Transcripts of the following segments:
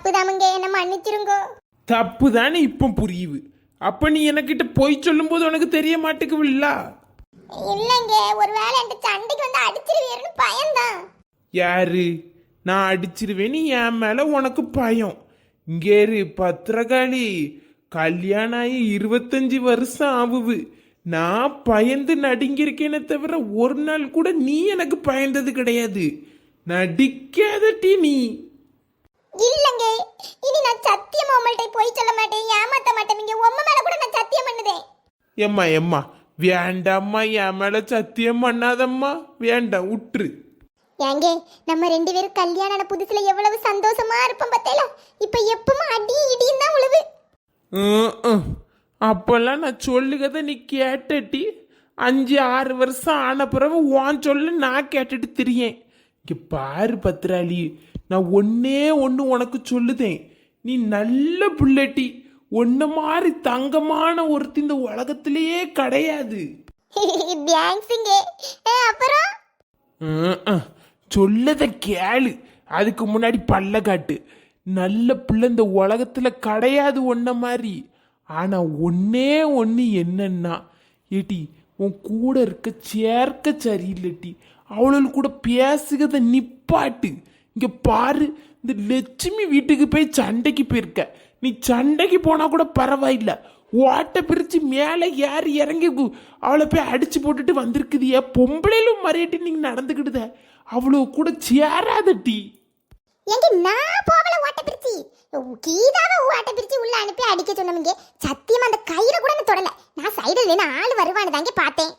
தப்பு தாமுங்க, என்ன மன்னிச்சிருங்கோ. தப்பு தானே இப்போ புரியுது. அப்ப நீ எனக்கிட்ட பொய் சொல்லும் போது உனக்கு தெரிய மாட்டேங்குவில்ல? இல்லைங்க, ஒருவேளை என்கிட்ட சண்டைக்கு வந்து அடிச்சிருவீர்னு பயம்தான். யாரு? நான் அடிச்சிருவேன்னு என் மேல உனக்கு பயம்? இங்கேரு பத்திரகாளி, கல்யாணம் ஆகி 25 வருஷம் ஆகுது. நான் பயந்து நடுங்கிருக்கேனே தவிர ஒரு நாள் கூட நீ எனக்கு பயந்தது கிடையாது. நடிக்காதட்டி நீ. இல்லைங்க, இனி நான் சத்தியமா உங்கள்கிட்ட போய் சொல்ல மாட்டேன், ஏமாத்த மாட்டேன். உங்க மேல கூட நான் சத்தியம் பண்ணுதேன். எம்மா எம்மா வேண்டாம்மா, என் மேல சத்தியம் பண்ணாதம்மா, வேண்டாம், உற்று. ஏங்க, நம்ம 2 பேரும் கல்யாணம் புதுசுல எவ்வளவு சந்தோஷமா இருப்போம் பார்த்தேல. இப்ப எப்பவும் அடி இடியும் தான் உழுவு. அப்பெல்லாம் நான் சொல்லுகதை நீ கேட்டட்டி. 5-6 வருஷம் ஆன பிறகு உன் சொல்ல நான் கேட்டுட்டு திரியேன். இங்க பாரு பத்திராளி, நான் ஒன்னே ஒன்று உனக்கு சொல்லுதேன். நீ நல்ல பிள்ளைட்டி. ஒன்ன மாதிரி தங்கமான ஒருத்தி இந்த உலகத்திலேயே கிடையாது. அப்புறம் சொல்லத கேளு, அதுக்கு முன்னாடி பல்ல காட்டு. நல்ல பிள்ளை இந்த உலகத்துல கிடையாது ஒன்ன மாதிரி. ஆனா ஒன்னே ஒன்று என்னன்னா ஏட்டி, உன் கூட இருக்க சேர்க்க சரியில்லைட்டி. அவளுக்கு கூட பேசுகிறத நிப்பாட்டு. இங்க பாரு, இந்த லட்சுமி வீட்டுக்கு போய் சண்டைக்கு போயிருக்க. நீ சண்டைக்கு போனா கூட பரவாயில்ல, ஓட்டை பிரிச்சு மேலே ஏறி இறங்கி அவளை போய் அடிச்சு போட்டுட்டு வந்திருக்குதிய. பொம்பளையிலும் மறையிட்டு நீங்க நடந்துக்கிடுத. அவ்வளோ கூட சேராதட்டி. ஏங்க, நான் போவல ஓட்டை பிரிச்சு, கீதாவை ஓட்டை பிரிச்சு உள்ள அனுப்பி அடிக்க சொன்னவங்க. சத்தியமா அந்த கயிறை கூட நான் தொடல. நான் சைடுல வேணா ஆள் வருவான்னு தாங்க பார்த்தேன்.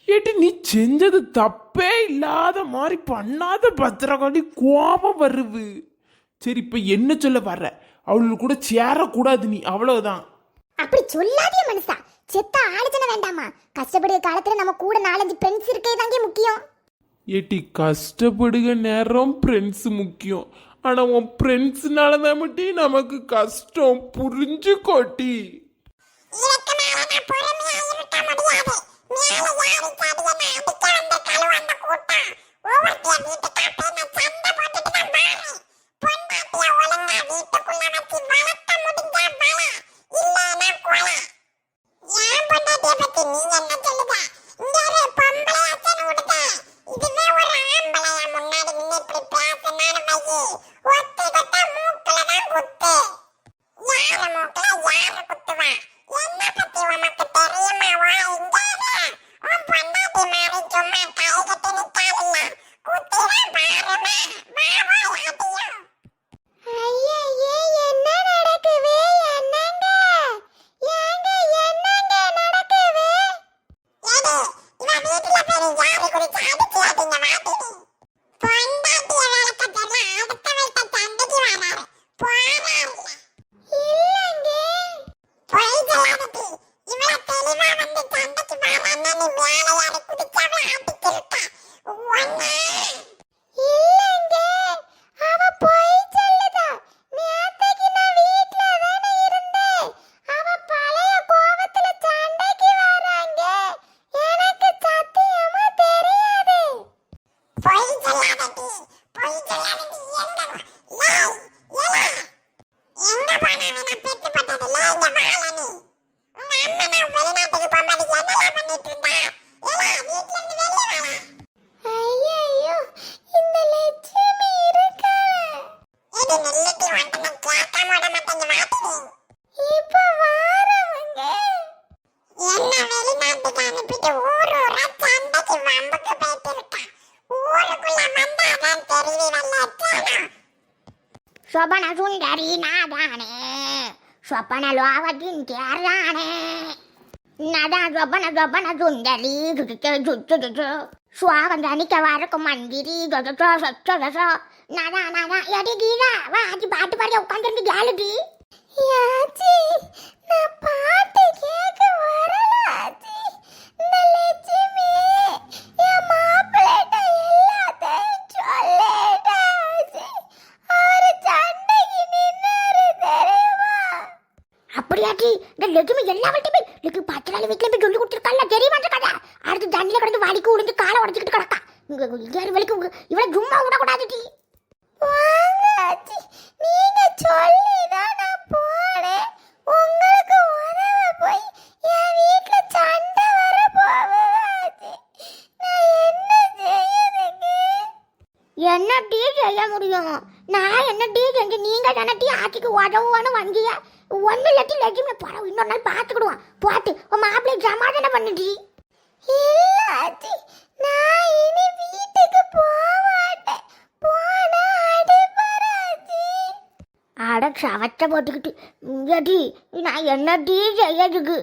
ஏட்டி, நீ செஞ்சது தப்பே இல்லாத மாதிரி பண்ணாத பத்திரகாளி, கோபம் வருது. சரி, இப்ப என்ன சொல்ல வர்ற? அவளுக்கு கூட சேரக்கூடாது நீ, அவ்வளவுதான். அப்படி சொல்லாதே மனுஷா. செத்த ஆலோசனை வேண்டாமா? கஷ்டப்படுற காலத்துல நம்ம கூட 4-5 ஃப்ரெண்ட்ஸ் இருக்கே தாங்க முக்கியம். ஏட்டி, கஷ்டப்படுக நேரம் ஃப்ரெண்ட்ஸ் முக்கியம். ஆனா உன் ஃப்ரெண்ட்ஸ்னால தான் மட்டும் நமக்கு கஷ்டம், புரிஞ்சுக்கோட்டி. சொப்பன சுந்தரி நாதானே, சொப்பன லோகத்தின் தேர்தானே. நதான் சொப்பன சொப்பன சுந்தரி சுவாகம் தனிக்க வரக்கும் மந்திரி. நதா நதா எடி கீதா, வா ஆச்சி பாட்டு பாடி உட்காந்துருந்து கேளுடி. ஆச்சி, நான் பாட்டு கேட்க வரல ஆச்சி. இந்த லட்சுமி என் மாப்பிள்ளைட்ட எல்லாத்தையும் சொல்லேட்டா ஆச்சி. அவரு சண்டைக்கு நின்னாரு தெரியுமா? அப்படியாச்சி, இந்த லட்சுமி எல்லாவற்றையுமே எனக்கு 10 நாள் வீட்டுல போய் சொல்லி கொடுத்துருக்கா தெரியுமா? கதை அடுத்து தண்ணியில கிடந்து வாடிக்கு உளுந்து காலை உடச்சிக்கிட்டு கிடக்கா. இவளை சும்மா விடக்கூடாது. நீங்க சொல்லிதான் நான் போனேன். உங்களுக்கு உதவ போய் என் வீட்டுல சண்டை வர போவாச்சு. நான் என்ன செய்யறதுங்க? என்ன டீ செய்ய முடியும்? நான் என்ன டீ செஞ்சு நீங்க தானே டீ ஆட்சிக்கு உதவுவான்னு வந்தீங்க. ஒன்னு இல்லாட்டி லட்சுமி பரவ இன்னொரு நாள் பார்த்துக்கிடுவோம். போட்டு உன் மாப்பிள்ளை சமாதானம் பண்ணுடி. இல்ல ஆச்சி, நான் இனி வீட்டுக்கு போவாட்டேன். போனா அடிப்பறாச்சி. அட சவச்ச போட்டுக்கிட்டு ஏடி நான் என்ன டீ செய்யறதுக்கு?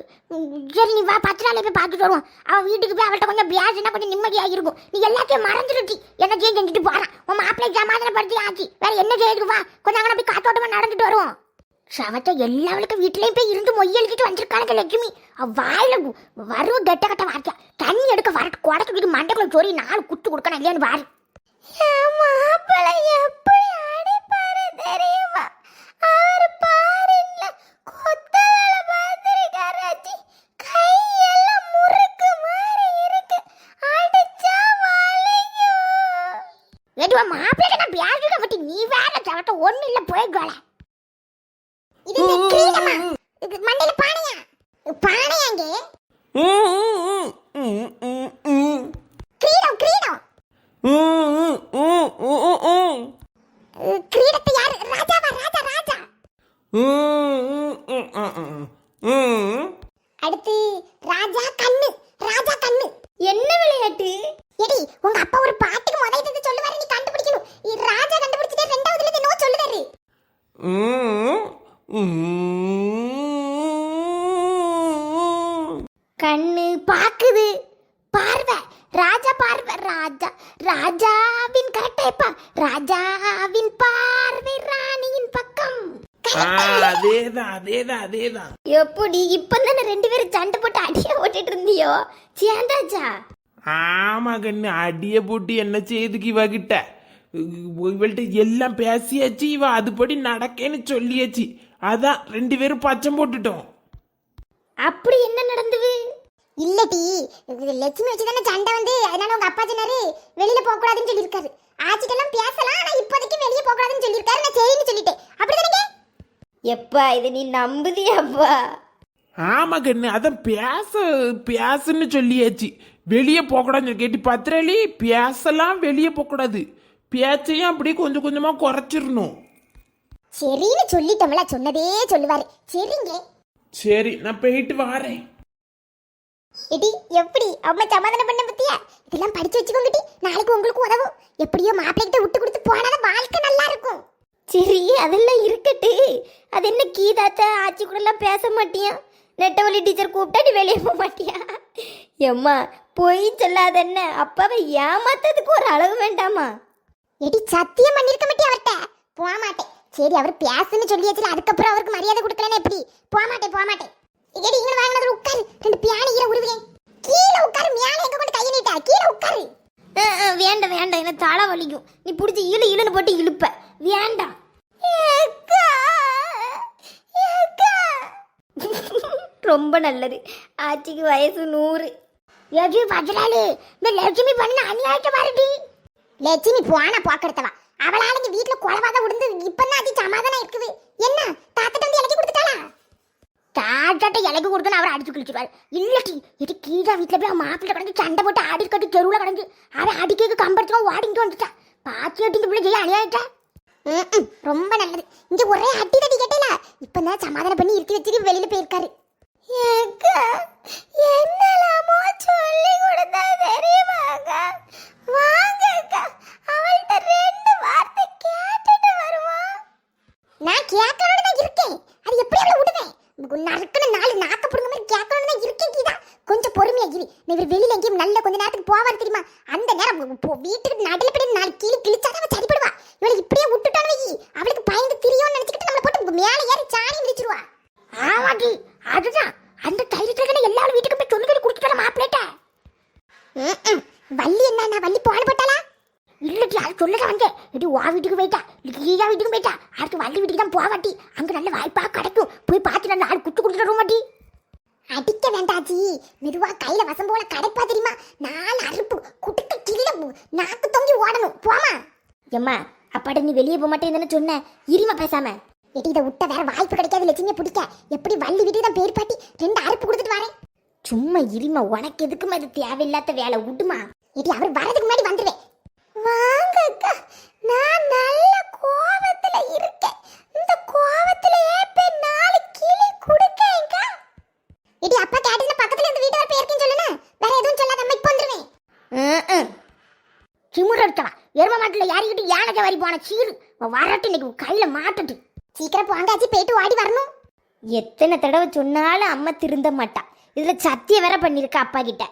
சரி நீ வா, 10 நாள் போய் பார்த்துட்டு வருவோம். அவன் வீட்டுக்கு போய் அவள்கிட்ட கொஞ்சம் பேசினா கொஞ்சம் நிம்மதியாக இருக்கும். நீ எல்லாத்தையும் மறந்துடுட்டி. என்ன செய்ய செஞ்சுட்டு போறான். உன் மாப்பிள்ளை சமாதானப்படுத்தி ஆச்சு. வேற என்ன செய்யுது? வா, கொஞ்சம் அங்கே போய் காத்தோட்டமா நடந்துட்டு வருவோம். சவத்த எல்லாவளுக்கும் வீட்லயும் போய் இருந்து மொய்யெழுக்கிட்டு வந்திருக்கானுங்க லட்சுமி. வாயில வரும் கெட்ட கட்ட வார்த்தை. தண்ணி எடுக்க வரட்டு குடை தூக்கிட்டு மண்டைக்குள்ள சோறி 4 குத்து கொடுக்கணும் இல்லையான்னு வாரு. மாப்பிள்ளை எப்படி அடிப்பாரு தெரியுமா? அவர் பாருல கொத்த வேலை பார்த்திருக்காராச்சி. கையெல்லாம் முறுக்கு மாதிரி இருக்கு. அடிச்சா வலிக்கும். எதுவா மாப்பிள்ளை நான் பேசுறத பத்தி நீ வேற சவத்த ஒண்ணு இல்ல போய்கோல. இது கிரீடமா? இது மண்டையில பானையா? பானையாங்க? கிரீடம் கிரீடம். கிரீடத்தை யாரு? ராஜாவா? ராஜா ராஜா. அடுத்து ராஜா கண்ணு. ராஜா கண்ணு. என்ன விளையாட்டு? எடி உங்க அப்பா ஒரு பாட்டுக்கு முதல்ல சொல்லுவாரு, நீ கண்டுபிடிக்கணும். ராஜா கண்டுபிடிச்சிட்டே ரெண்டாவதுல இருந்து என்னவோ சொல்லுவாரு. கண்ணு பாக்குது. பார்வை. ராஜா பார்வை. ராஜா ராஜாவின் கரெக்டா? ராஜாவின் பார்வை ராணியின் பக்கம். அதேதான். எப்படி இப்பதானே 2 பேரும் சண்டை போட்டு அடிய ஓட்டிட்டு இருந்தியோ? சேர்ந்தாச்சா? ஆமா கண்ணு, அடிய போட்டு என்ன செய்துக்கு இவகிட்ட இவள்கிட்ட எல்லாம் பேசியாச்சு. இவ அதுபடி நடக்கேன்னு சொல்லியாச்சு. அதான் 2 பேரும் பச்சம் போட்டுட்டோம். அப்படி என்ன நடந்தது? இல்லடி, லட்சுமி வச்சுதானே சண்டை வந்து, அதனால உங்க அப்பா சொன்னாரு வெளியில போக கூடாதுன்னு சொல்லியிருக்காரு. ஆச்சிட்டெல்லாம் பேசலாம், ஆனா இப்போதைக்கு வெளியே போக கூடாதுன்னு சொல்லியிருக்காரு. நான் சரின்னு சொல்லிட்டேன். அப்படிதானே? எப்பா இது நீ நம்புதியாப்பா? ஆமா கண்ணு, அதான் பேசுன்னு சொல்லியாச்சு. வெளியே போகக்கூடாதுன்னு கேட்டு பத்திரலி பேசலாம், வெளியே போகக்கூடாது. பேச்சையும் அப்படியே கொஞ்சம் கொஞ்சமா குறைச்சிடணும். சரின்னு சொல்லிட்டோம்ல, சொன்னதே சொல்லுவாரு. சரிங்க. சரி, நான் போயிட்டு வாரேன். எடி எப்படி அம்மா சமாதானம் பண்ண பத்தியா? இதெல்லாம் படிச்சு வச்சுக்கோங்கடி, நாளைக்கு உங்களுக்கு உதவும். எப்படியோ மாப்பிள்ளைகிட்ட விட்டு கொடுத்து போனாதான் வாழ்க்கை நல்லா இருக்கும். சரி அதெல்லாம் இருக்கட்டு. அது என்ன கீதாத்த ஆச்சி கூட எல்லாம் பேச மாட்டியா? நெட்டவழி டீச்சர் கூப்பிட்டா நீ வெளியே போக மாட்டியா? எம்மா பொய் சொல்லாத. என்ன அப்பாவை ஏமாத்ததுக்கு ஒரு அளவு வேண்டாமா? எடி சத்தியம் பண்ணிருக்க மாட்டே அவர்கிட்ட? போக மாட்டேன். சரி அவர் பேசுன்னு சொல்லியாச்சுல, அதுக்கப்புறம் அவருக்கு மரியாதை கொடுக்கலன்னா எப்படி? போக மாட்டேன். எடி இங்க வாங்கினதுல உட்காரு. 2 பியானி ஈர உருவேன். கீழே உட்காரு. மேலே எங்க கொண்டு கையை நீட்டா? கீழே உட்காரு. வேண்டாம் எனக்கு தலை வலிக்கும். நீ பிடிச்சி இழுன்னு போட்டு இழுப்ப. வேண்டாம். ரொம்ப நல்லது. ஆச்சிக்கு வயசு 100. எஜி பஜ்ராலி, இந்த லட்சுமி பண்ண அநியாயத்தை பாருடி. லட்சுமி போனா போக்கெடுத்தவா. அவளால இங்க வீட்டுல குழவாத விடுந்து இப்பதான் அது சமாதானம் இருக்குது. என்ன தாத்தட்ட வந்து இலக்கி கொடுத்துட்டாளா? தாத்தட்ட இலக்கி கொடுத்தா அவர் அடிச்சு கிழிச்சிருவாரு. இல்லட்டி இது கீழே வீட்டுல போய் மாப்பிள்ள கடந்து சண்டை போட்டு ஆடி கட்டி தெருவுல கடந்து அவன் அடிக்க கம்பரத்துக்கும் ஓடிட்டு வந்துட்டா. பாத்தி அட்டி இந்த பிள்ளை செய்ய அநியாயிட்டா. ரொம்ப நல்லது. இங்க ஒரே அட்டி தட்டி கேட்டல, இப்பதான் சமாதானம் பண்ணி இருத்தி வச்சுட்டு வெளியில போயிருக்காரு. என்னலாமோ சொல்லி கொடுத்தா தெரியுமாங்க? வாங்க அவள்கிட்ட 2 வார்த்தை கேட்டுட்டு வருவோம். நான் கேட்கணும்னு தான் இருக்கேன். அது எப்படி அவளை விடுவேன்? நறுக்குன்னு 4 நாக்க புடுங்க மாதிரி கேட்கணும்னு தான் இருக்கேன். கீதா கொஞ்சம் பொறுமையா இரு. இவர் வெளியில எங்கேயும் நல்ல கொஞ்ச நேரத்துக்கு போவார் தெரியுமா? அந்த நேரம் வீட்டுக்கு நடுவில் படி 4 கீழே கிழிச்சாதான் அவன் சரிப்படுவா. இவளை இப்படியே விட்டுட்டான்னு வை, அவளுக்கு பயந்து திரியோன்னு நினைச்சுக்கிட்டு நம்மளை போட்டு மேலே ஏறி சாணி மிதிச்சிருவா. ஆமாடி, அதுதான் அந்த தைரியத்துல எல்லாரும் வீட்டுக்கு போய் சொல்லி கொடுத்துட்டால மாப்பிள்ளேட்ட. வள்ளி என்ன வள்ளி பால் போட்டாளா? இல்லடி, அது சொல்லதான் வந்தேன். இது வா வீட்டுக்கு போயிட்டா, கீழா வீட்டுக்கு போயிட்டா. அடுத்து வள்ளி வீட்டுக்கு தான் போவாட்டி. அங்க நல்ல வாய்ப்பா கிடைக்கும். போய் பார்த்து நல்ல ஆள் குத்து கொடுத்துட்டு மாட்டி. அடிக்க வேண்டாச்சி, மெதுவா கையில வசம் போல கிடைப்பா தெரியுமா? 4 அறுப்பு குட்டுக்க கிள்ள நாக்கு தொங்கி ஓடணும். போமா எம்மா. அப்பாட்ட நீ வெளியே போக மாட்டேன்னு சொன்ன. இருமா பேசாம. எடி இதை விட்ட வேற வாய்ப்பு கிடைக்காது லட்சுமியை பிடிக்க. எப்படி வள்ளி வீட்டுக்கு தான் பேர் பாட்டி 2 அறுப்பு கொடுத்துட்டு வரேன். சும்மா இருமா, உனக்கு எதுக்குமா இது தேவையில்லாத வேலை, விடுமா. எடி அவர் வரதுக்கு முன்னாடி வந்துடுவேன். வாங்க அக்கா, நான் நல்ல கோவத்துல இருக்கேன். இந்த கோவத்திலேயே போய் 4 கிளி குடுக்கேன்க்கா. எடி அப்பா கேட்டீங்க பக்கத்துல இந்த வீட்டு வர பேருக்குன்னு சொல்லுனே, வேற எதுவும் சொல்லாத, அம்மா இப்போ வந்துருவேன். சிமுறட்டா எரும மாட்டுல யாரிக்கிட்டு யானைக்க வரி போன சீரு வரட்டு, இன்னைக்கு கையில மாட்டுட்டு. சீக்கிரம் போங்காச்சு, போயிட்டு ஓடி வரணும். எத்தனை தடவை சொன்னாலும் அம்மா திருந்த மாட்டா. இதுல சத்திய வேற பண்ணிருக்கா அப்பா கிட்ட.